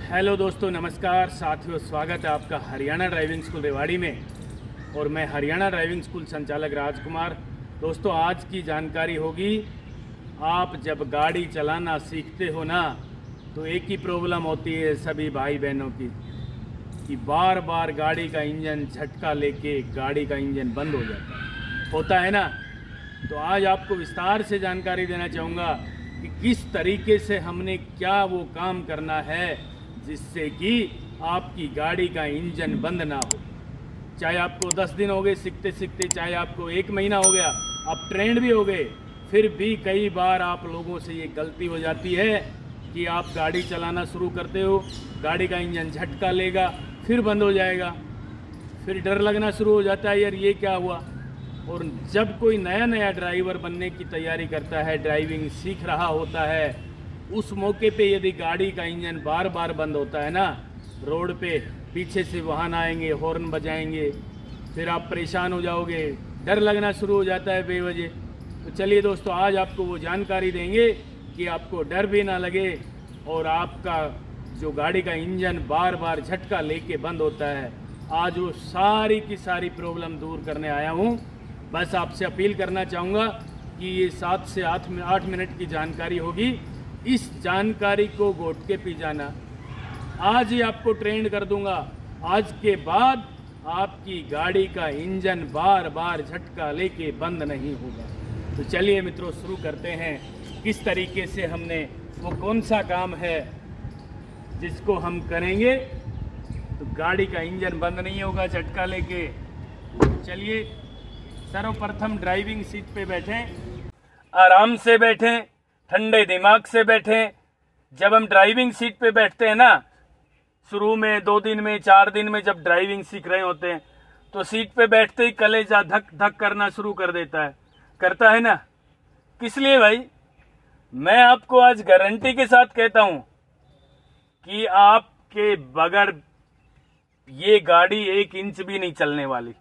Hello दोस्तों, नमस्कार साथियों, स्वागत है आपका हरियाणा ड्राइविंग स्कूल रेवाड़ी में। और मैं हरियाणा ड्राइविंग स्कूल संचालक राजकुमार। दोस्तों, आज की जानकारी होगी, आप जब गाड़ी चलाना सीखते हो ना, तो एक ही प्रॉब्लम होती है सभी भाई बहनों की कि बार बार गाड़ी का इंजन झटका लेके गाड़ी का इंजन बंद हो जाता होता है ना। तो आज आपको विस्तार से जानकारी देना चाहूँगा कि किस तरीके से हमने क्या वो काम करना है जिससे कि आपकी गाड़ी का इंजन बंद ना हो। चाहे आपको 10 दिन हो गए सीखते सीखते, चाहे आपको 1 महीना हो गया, आप ट्रेंड भी हो गए, फिर भी कई बार आप लोगों से ये गलती हो जाती है कि आप गाड़ी चलाना शुरू करते हो, गाड़ी का इंजन झटका लेगा, फिर बंद हो जाएगा, फिर डर लगना शुरू हो जाता है, यार ये क्या हुआ। और जब कोई नया नया ड्राइवर बनने की तैयारी करता है, ड्राइविंग सीख रहा होता है, उस मौके पे यदि गाड़ी का इंजन बार बार बंद होता है ना, रोड पे पीछे से वाहन आएंगे, हॉर्न बजाएंगे, फिर आप परेशान हो जाओगे, डर लगना शुरू हो जाता है बेवजह। तो चलिए दोस्तों, आज आपको वो जानकारी देंगे कि आपको डर भी ना लगे और आपका जो गाड़ी का इंजन बार बार झटका लेके बंद होता है, आज वो सारी की सारी प्रॉब्लम दूर करने आया हूँ। बस आपसे अपील करना चाहूँगा कि ये 7 से 8 मिनट की जानकारी होगी। इस जानकारी को घोट के पी जाना। आज ही आपको ट्रेंड कर दूंगा। आज के बाद आपकी गाड़ी का इंजन बार बार झटका लेके बंद नहीं होगा। तो चलिए मित्रों, शुरू करते हैं किस तरीके से हमने वो कौन सा काम है जिसको हम करेंगे तो गाड़ी का इंजन बंद नहीं होगा झटका लेके। चलिए, सर्वप्रथम ड्राइविंग सीट पे बैठें, आराम से बैठें, ठंडे दिमाग से बैठें। जब हम ड्राइविंग सीट पे बैठते हैं ना, शुरू में 2 दिन में 4 दिन में जब ड्राइविंग सीख रहे होते हैं, तो सीट पे बैठते ही कलेजा धक धक करना शुरू कर देता है, करता है ना। किस लिए भाई? मैं आपको आज गारंटी के साथ कहता हूं कि आपके बगैर ये गाड़ी 1 इंच भी नहीं चलने वाली।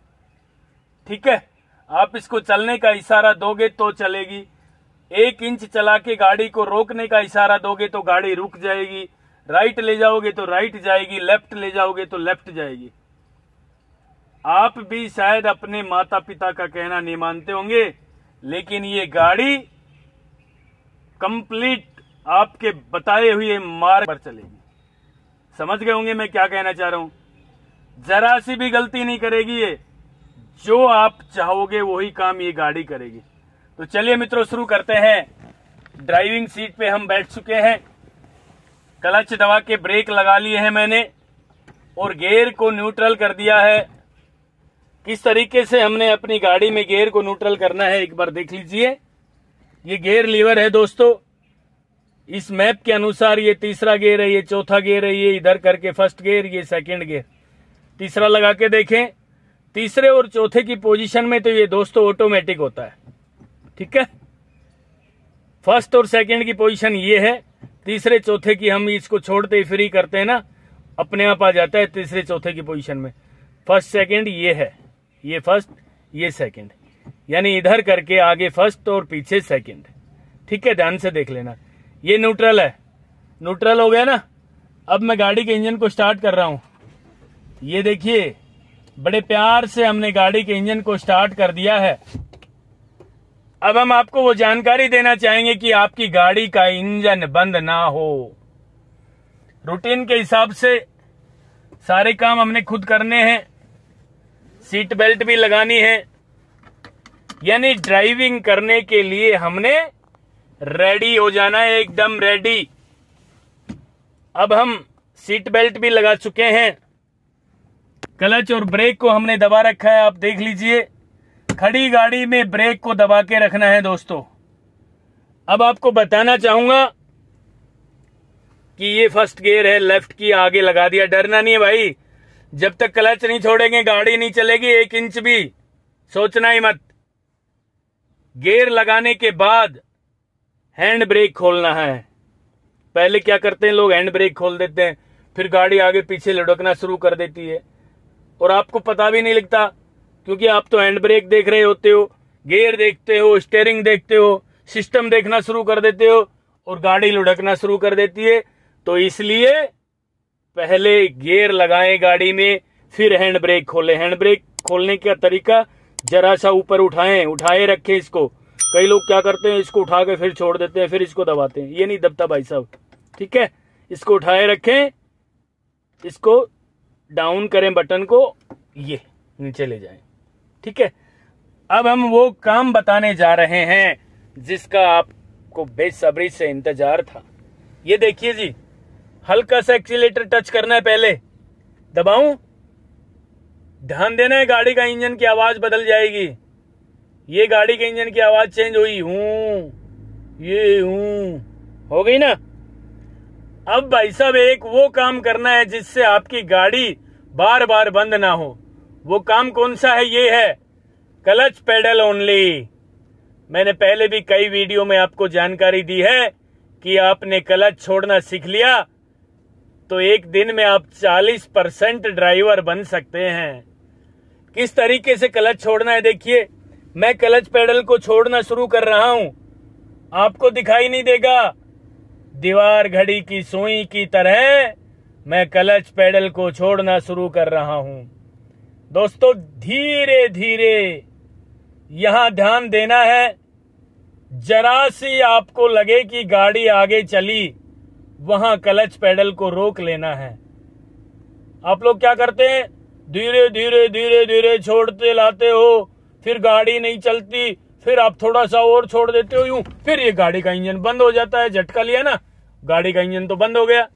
ठीक है, आप इसको चलने का इशारा दोगे तो चलेगी। 1 इंच चला के गाड़ी को रोकने का इशारा दोगे तो गाड़ी रुक जाएगी। राइट ले जाओगे तो राइट जाएगी, लेफ्ट ले जाओगे तो लेफ्ट जाएगी। आप भी शायद अपने माता पिता का कहना नहीं मानते होंगे, लेकिन ये गाड़ी कंप्लीट आपके बताए हुए मार्ग पर चलेगी। समझ गए होंगे मैं क्या कहना चाह रहा हूं। जरा सी भी गलती नहीं करेगी ये, जो आप चाहोगे वही काम ये गाड़ी करेगी। तो चलिए मित्रों, शुरू करते हैं। ड्राइविंग सीट पे हम बैठ चुके हैं, क्लच दबा के ब्रेक लगा लिए हैं मैंने और गियर को न्यूट्रल कर दिया है। किस तरीके से हमने अपनी गाड़ी में गियर को न्यूट्रल करना है एक बार देख लीजिए। ये गियर लीवर है दोस्तों, इस मैप के अनुसार ये तीसरा गियर है, ये चौथा गियर है, ये इधर करके फर्स्ट गियर, ये सेकंड गियर। तीसरा लगा के देखें, तीसरे और चौथे की पोजीशन में तो ये दोस्तों ऑटोमेटिक होता है। ठीक है, फर्स्ट और सेकंड की पोजीशन ये है, तीसरे चौथे की हम इसको छोड़ते ही फ्री करते हैं ना, अपने आप आ जाता है तीसरे चौथे की पोजीशन में। फर्स्ट सेकंड ये है, ये फर्स्ट ये सेकंड, यानी इधर करके आगे फर्स्ट और पीछे सेकंड। ठीक है, ध्यान से देख लेना। ये न्यूट्रल है, न्यूट्रल हो गया ना। अब मैं गाड़ी के इंजन को स्टार्ट कर रहा हूं। ये देखिए, बड़े प्यार से हमने गाड़ी के इंजन को स्टार्ट कर दिया है। अब हम आपको वो जानकारी देना चाहेंगे कि आपकी गाड़ी का इंजन बंद ना हो। रूटीन के हिसाब से सारे काम हमने खुद करने हैं, सीट बेल्ट भी लगानी है, यानी ड्राइविंग करने के लिए हमने रेडी हो जाना है, एकदम रेडी। अब हम सीट बेल्ट भी लगा चुके हैं, क्लच और ब्रेक को हमने दबा रखा है। आप देख लीजिए, खड़ी गाड़ी में ब्रेक को दबा के रखना है दोस्तों। अब आपको बताना चाहूंगा कि ये फर्स्ट गियर है, लेफ्ट की आगे लगा दिया। डरना नहीं है भाई, जब तक क्लच नहीं छोड़ेंगे गाड़ी नहीं चलेगी 1 इंच भी, सोचना ही मत। गियर लगाने के बाद हैंड ब्रेक खोलना है। पहले क्या करते हैं लोग, हैंड ब्रेक खोल देते हैं, फिर गाड़ी आगे पीछे लुढ़कना शुरू कर देती है और आपको पता भी नहीं लगता, क्योंकि आप तो हैंड ब्रेक देख रहे होते हो, गियर देखते हो, स्टीयरिंग देखते हो, सिस्टम देखना शुरू कर देते हो और गाड़ी लुढ़कना शुरू कर देती है। तो इसलिए पहले गियर लगाएं गाड़ी में, फिर हैंड ब्रेक खोलें। हैंड ब्रेक खोलने का तरीका, जरा सा ऊपर उठाए रखें इसको। कई लोग क्या करते हैं, इसको उठा के फिर छोड़ देते हैं, फिर इसको दबाते हैं। ये नहीं दबता भाई साहब, ठीक है। इसको उठाए रखें, इसको डाउन करें बटन को, ये नीचे ले जाएं, ठीक है। अब हम वो काम बताने जा रहे हैं जिसका आपको बेसब्री से इंतजार था। ये देखिए जी, हल्का सा एक्सीलेटर टच करना है, पहले दबाऊं, ध्यान देना है, गाड़ी का इंजन की आवाज बदल जाएगी। ये गाड़ी के इंजन की आवाज चेंज हुई, ये हो गई ना। अब भाई साहब एक वो काम करना है जिससे आपकी गाड़ी बार बार बंद ना हो। वो काम कौन सा है? ये है क्लच पेडल ओनली। मैंने पहले भी कई वीडियो में आपको जानकारी दी है कि आपने क्लच छोड़ना सीख लिया तो एक दिन में आप 40% ड्राइवर बन सकते हैं। किस तरीके से क्लच छोड़ना है देखिए। मैं क्लच पेडल को छोड़ना शुरू कर रहा हूं, आपको दिखाई नहीं देगा, दीवार घड़ी की सुई की तरह मैं क्लच पेडल को छोड़ना शुरू कर रहा हूं। दोस्तों धीरे धीरे यहां ध्यान देना है। जरा सी आपको लगे कि गाड़ी आगे चली, वहां क्लच पेडल को रोक लेना है। आप लोग क्या करते हैं, धीरे धीरे धीरे धीरे छोड़ते लाते हो, फिर गाड़ी नहीं चलती, फिर आप थोड़ा सा और छोड़ देते हो यूं, फिर ये गाड़ी का इंजन बंद हो जाता है। झटका लिया ना, गाड़ी का इंजन तो बंद हो गया।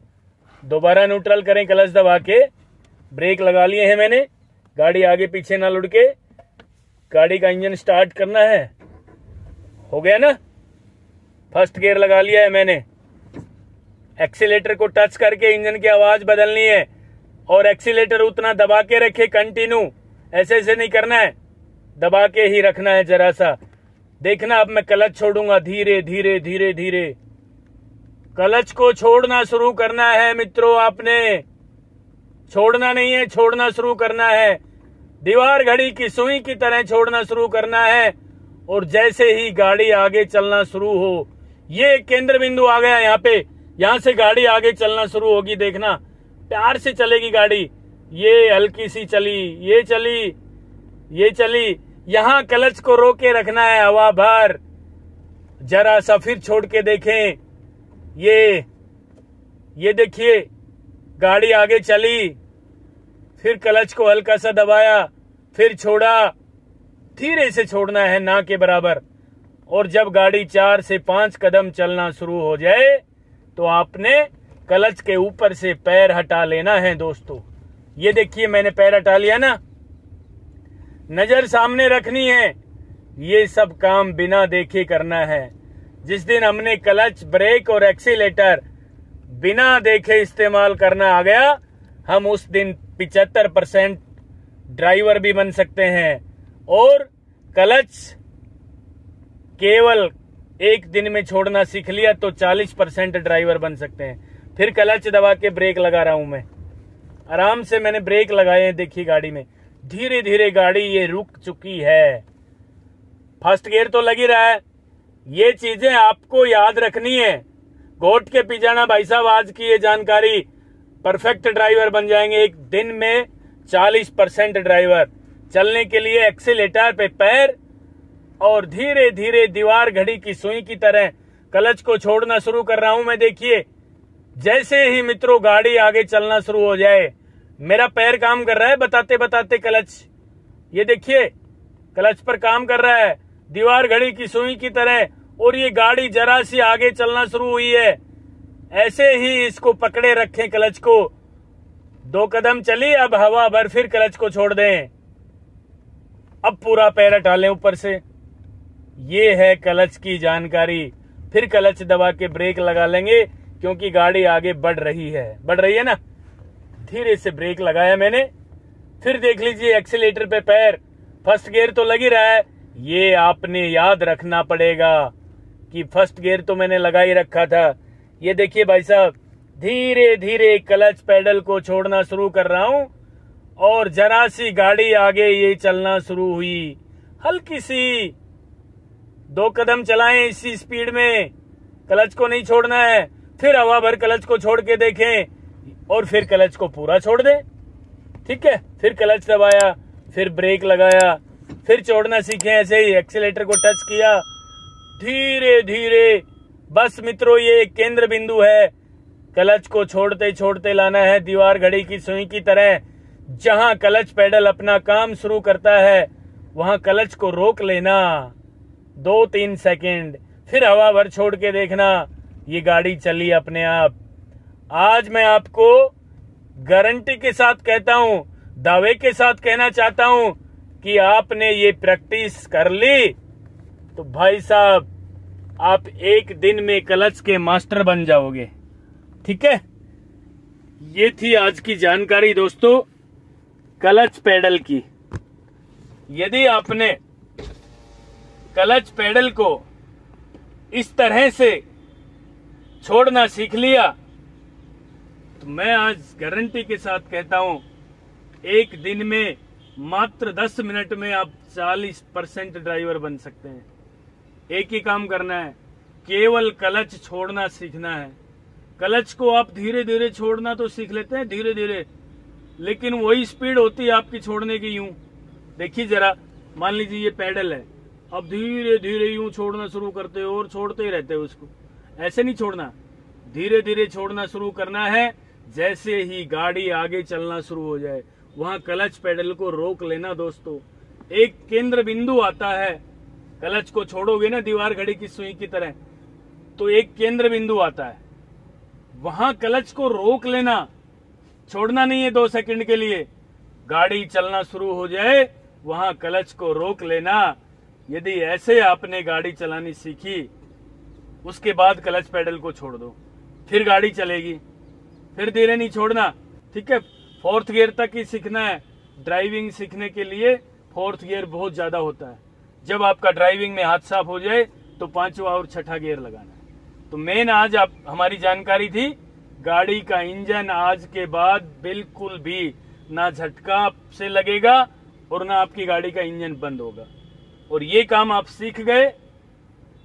दोबारा न्यूट्रल करें, क्लच दबा के, ब्रेक लगा लिए हैं मैंने, गाड़ी आगे पीछे ना लुढ़के, गाड़ी का इंजन स्टार्ट करना है। हो गया ना, फर्स्ट गियर लगा लिया है मैंने। एक्सीलेटर को टच करके इंजन की आवाज बदलनी है और एक्सीलेटर उतना दबा के रखे, कंटिन्यू, ऐसे नहीं करना है, दबा के ही रखना है जरा सा। देखना अब मैं क्लच छोड़ूंगा, धीरे धीरे धीरे धीरे क्लच को छोड़ना शुरू करना है मित्रों। आपने छोड़ना नहीं है, छोड़ना शुरू करना है, दीवार घड़ी की सुई की तरह छोड़ना शुरू करना है। और जैसे ही गाड़ी आगे चलना शुरू हो, ये केंद्र बिंदु आ गया यहाँ पे, यहां से गाड़ी आगे चलना शुरू होगी। देखना प्यार से चलेगी गाड़ी, ये हल्की सी चली, ये चली, ये चली। यहां क्लच को रोके रखना है, हवा भर, जरा सा फिर छोड़ के देखें। ये देखिए गाड़ी आगे चली, फिर क्लच को हल्का सा दबाया, फिर छोड़ा, धीरे से छोड़ना है, ना के बराबर। और जब गाड़ी 4 से 5 कदम चलना शुरू हो जाए तो आपने क्लच के ऊपर से पैर हटा लेना है दोस्तों। ये देखिए मैंने पैर हटा लिया ना, नजर सामने रखनी है। ये सब काम बिना देखे करना है। जिस दिन हमने क्लच, ब्रेक और एक्सीलेटर बिना देखे इस्तेमाल करना आ गया, हम उस दिन 75% ड्राइवर भी बन सकते हैं। और क्लच केवल एक दिन में छोड़ना सीख लिया तो 40% ड्राइवर बन सकते हैं। फिर क्लच दबा के ब्रेक लगा रहा हूं मैं, आराम से मैंने ब्रेक लगाए हैं। देखिए गाड़ी में धीरे धीरे गाड़ी ये रुक चुकी है। फर्स्ट गियर तो लग ही रहा है। ये चीजें आपको याद रखनी है, घोट के पी जाना भाई साहब। आज की ये जानकारी, परफेक्ट ड्राइवर बन जाएंगे एक दिन में। 40% ड्राइवर चलने के लिए एक्सीलेटर पे पैर और धीरे धीरे दीवार घड़ी की सुई की तरह क्लच को छोड़ना शुरू कर रहा हूं मैं। देखिए जैसे ही मित्रों गाड़ी आगे चलना शुरू हो जाए, मेरा पैर काम कर रहा है बताते बताते क्लच, ये देखिए क्लच पर काम कर रहा है दीवार घड़ी की सुई की तरह। और ये गाड़ी जरा सी आगे चलना शुरू हुई है, ऐसे ही इसको पकड़े रखें क्लच को। 2 कदम चली, अब हवा भर फिर क्लच को छोड़ दें। अब पूरा पैर हटा लें ऊपर से। ये है क्लच की जानकारी। फिर क्लच दबा के ब्रेक लगा लेंगे क्योंकि गाड़ी आगे बढ़ रही है ना। धीरे से ब्रेक लगाया मैंने, फिर देख लीजिए एक्सीलेटर पे पैर। फर्स्ट गियर तो लग ही रहा है, ये आपने याद रखना पड़ेगा कि फर्स्ट गियर तो मैंने लगा ही रखा था। ये देखिए भाई साहब, धीरे धीरे क्लच पेडल को छोड़ना शुरू कर रहा हूं और जरा सी गाड़ी आगे ये चलना शुरू हुई, हल्की सी। 2 कदम चलाएं इसी स्पीड में, क्लच को नहीं छोड़ना है। फिर हवा भर क्लच को छोड़ के देखें और फिर क्लच को पूरा छोड़ दें। ठीक है, फिर क्लच दबाया, फिर ब्रेक लगाया, फिर छोड़ना सीखें। ऐसे ही एक्सीलेटर को टच किया, धीरे धीरे। बस मित्रों, ये एक केंद्र बिंदु है। क्लच को छोड़ते छोड़ते लाना है दीवार घड़ी की सुई की तरह। जहां क्लच पेडल अपना काम शुरू करता है वहां क्लच को रोक लेना 2-3 सेकंड, फिर हवा भर छोड़ के देखना, ये गाड़ी चली अपने आप। आज मैं आपको गारंटी के साथ कहता हूं, दावे के साथ कहना चाहता हूं कि आपने ये प्रैक्टिस कर ली तो भाई साहब आप एक दिन में क्लच के मास्टर बन जाओगे। ठीक है, ये थी आज की जानकारी दोस्तों क्लच पेडल की। यदि आपने क्लच पेडल को इस तरह से छोड़ना सीख लिया तो मैं आज गारंटी के साथ कहता हूं एक दिन में मात्र 10 मिनट में आप 40% ड्राइवर बन सकते हैं। एक ही काम करना है, केवल क्लच छोड़ना सीखना है। क्लच को आप धीरे धीरे छोड़ना तो सीख लेते हैं, धीरे धीरे, लेकिन वही स्पीड होती है आपकी छोड़ने की। यूं देखिए जरा, मान लीजिए ये पेडल है, अब धीरे धीरे यूं छोड़ना शुरू करते हो और छोड़ते ही रहते हो उसको। ऐसे नहीं छोड़ना, धीरे धीरे छोड़ना शुरू करना है। जैसे ही गाड़ी आगे चलना शुरू हो जाए वहां क्लच पेडल को रोक लेना दोस्तों। एक केंद्र बिंदु आता है, क्लच को छोड़ोगे ना दीवार घड़ी की सुई की तरह, तो एक केंद्र बिंदु आता है, वहां क्लच को रोक लेना, छोड़ना नहीं है 2 सेकंड के लिए। गाड़ी चलना शुरू हो जाए वहां क्लच को रोक लेना। यदि ऐसे आपने गाड़ी चलानी सीखी, उसके बाद क्लच पेडल को छोड़ दो, फिर गाड़ी चलेगी। फिर धीरे नहीं छोड़ना। ठीक है, 4th गियर तक ही सीखना है। ड्राइविंग सीखने के लिए 4th गियर बहुत ज्यादा होता है। जब आपका ड्राइविंग में हाथ साफ हो जाए तो 5वां और 6ठा गियर लगाना है। तो मेन आज आप हमारी जानकारी थी, गाड़ी का इंजन आज के बाद बिल्कुल भी ना झटका से लगेगा और ना आपकी गाड़ी का इंजन बंद होगा। और ये काम आप सीख गए,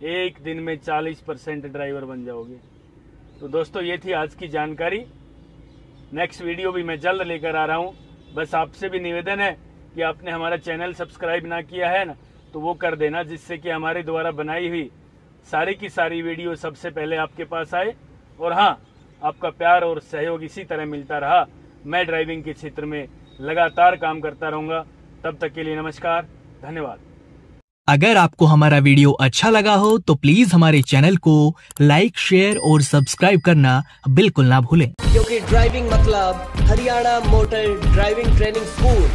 एक दिन में 40% ड्राइवर बन जाओगे। तो दोस्तों ये थी आज की जानकारी। नेक्स्ट वीडियो भी मैं जल्द लेकर आ रहा हूँ। बस आपसे भी निवेदन है कि आपने हमारा चैनल सब्सक्राइब ना किया है ना, तो वो कर देना, जिससे कि हमारे द्वारा बनाई हुई सारी की सारी वीडियो सबसे पहले आपके पास आए। और हाँ, आपका प्यार और सहयोग इसी तरह मिलता रहा, मैं ड्राइविंग के क्षेत्र में लगातार काम करता रहूँगा। तब तक के लिए नमस्कार, धन्यवाद। अगर आपको हमारा वीडियो अच्छा लगा हो तो प्लीज हमारे चैनल को लाइक, शेयर और सब्सक्राइब करना बिल्कुल ना भूलें, क्योंकि ड्राइविंग मतलब Haryana motor driving training school.